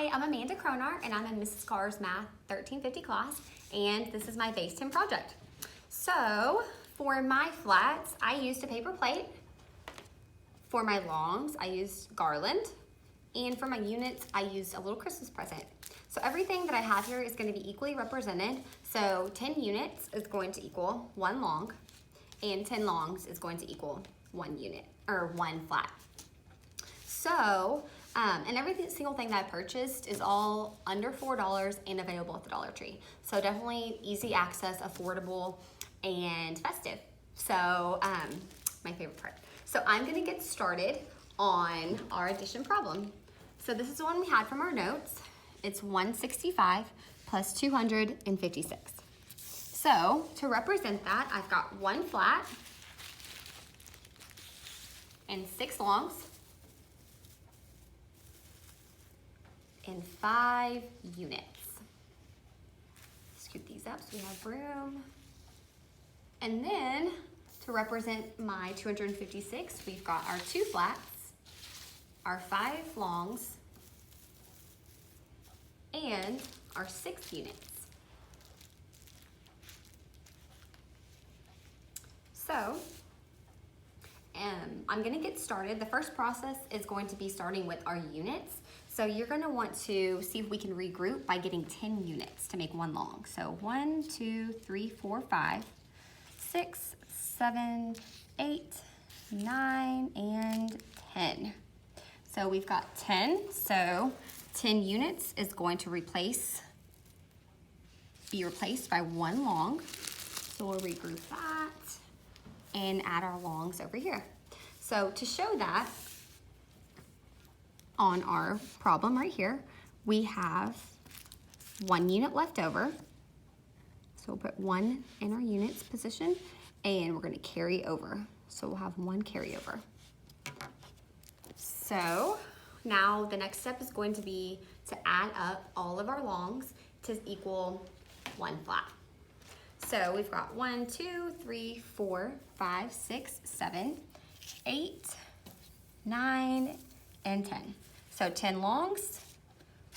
Hi, I'm Amanda Cronar, and I'm in Mrs. Carr's Math 1350 class, and this is my base 10 project. So, for my flats, I used a paper plate. For my longs, I used garland. And for my units, I used a little Christmas present. So everything that I have here is going to be equally represented. So 10 units is going to equal 1 long, and 10 longs is going to equal 1 unit, or 1 flat. So, and every single thing that I purchased is all under $4 and available at the Dollar Tree. So definitely easy access, affordable, and festive. So, my favorite part. So I'm gonna get started on our addition problem. So this is the one we had from our notes. It's 165 plus 256. So to represent that, I've got 1 flat and 6 longs and 5 units. Scoot these up so we have room. And then to represent my 256, we've got our 2 flats, our 5 longs, and our 6 units. So, I'm gonna get started. The first process is going to be starting with our units. So you're gonna want to see if we can regroup by getting 10 units to make 1 long. So 1, 2, 3, 4, 5, 6, 7, 8, 9, and 10. So we've got 10, so 10 units is going to be replaced by 1 long. So we'll regroup that and add our longs over here. So to show that, on our problem right here, we have 1 unit left over. So we'll put 1 in our units position, and we're gonna carry over. So we'll have 1 carryover. So now the next step is going to be to add up all of our longs to equal 1 flat. So we've got 1, 2, 3, 4, 5, 6, 7, 8, 9, and 10. So 10 longs,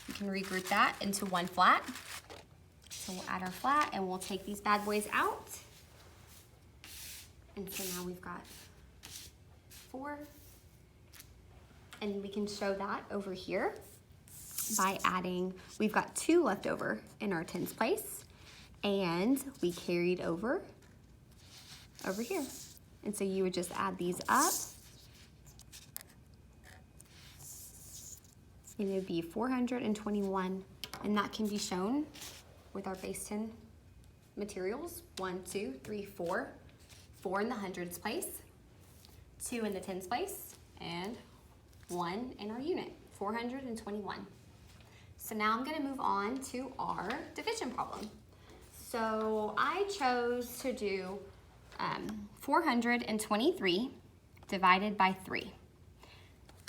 we can regroup that into 1 flat. So we'll add our flat and we'll take these bad boys out. And so now we've got 4. And we can show that over here by adding, we've got 2 left over in our tens place, and we carried over here. And so you would just add these up, and it would be 421, and that can be shown with our base 10 materials. 1, 2, 3, 4. 4 in the hundreds place, 2 in the tens place, and 1 in our unit, 421. So now I'm gonna move on to our division problem. So I chose to do 423 divided by 3.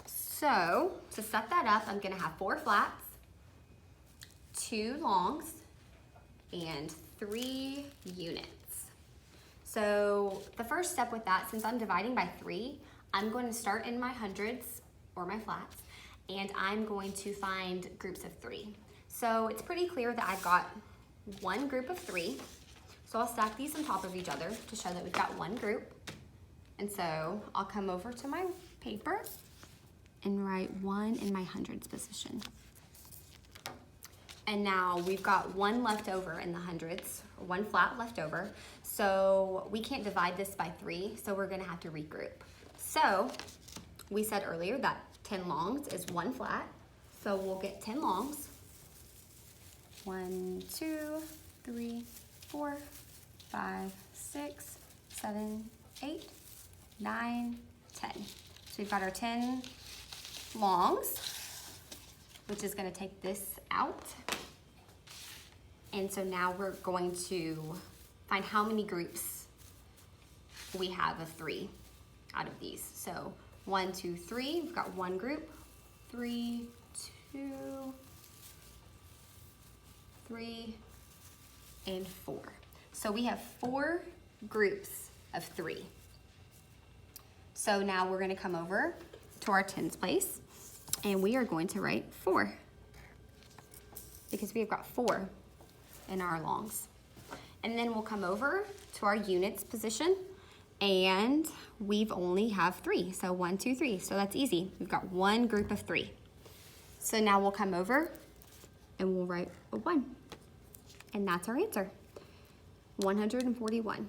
So to set that up, I'm gonna have 4 flats, 2 longs, and 3 units. So the first step with that, since I'm dividing by 3, I'm going to start in my hundreds or my flats, and I'm going to find groups of 3. So it's pretty clear that I've got 1 group of 3. So I'll stack these on top of each other to show that we've got 1 group. And so I'll come over to my paper and write 1 in my hundreds position. And now we've got 1 left over in the hundreds, 1 flat left over. So we can't divide this by 3, so we're gonna have to regroup. So we said earlier that 10 longs is 1 flat. So we'll get 10 longs. 1, 2, 3, 4, 5, 6, 7, 8, 9, 10. So we've got our 10 longs, which is gonna take this out. And so now we're going to find how many groups we have of 3 out of these. So 1, 2, 3, we've got 1 group, 3, 2, 3, and 4. So we have 4 groups of 3. So now we're gonna come over to our tens place, and we are going to write 4. because we've got 4 in our longs. And then we'll come over to our units position, and we've only have 3. So 1, 2, 3. So that's easy. We've got 1 group of 3. So now we'll come over and we'll write a 1. And that's our answer, 141.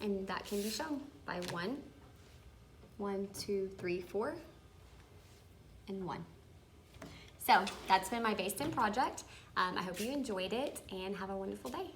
And that can be shown by 1, 1, 2, 3, 4, and 1. So that's been my based in project. I hope you enjoyed it and have a wonderful day.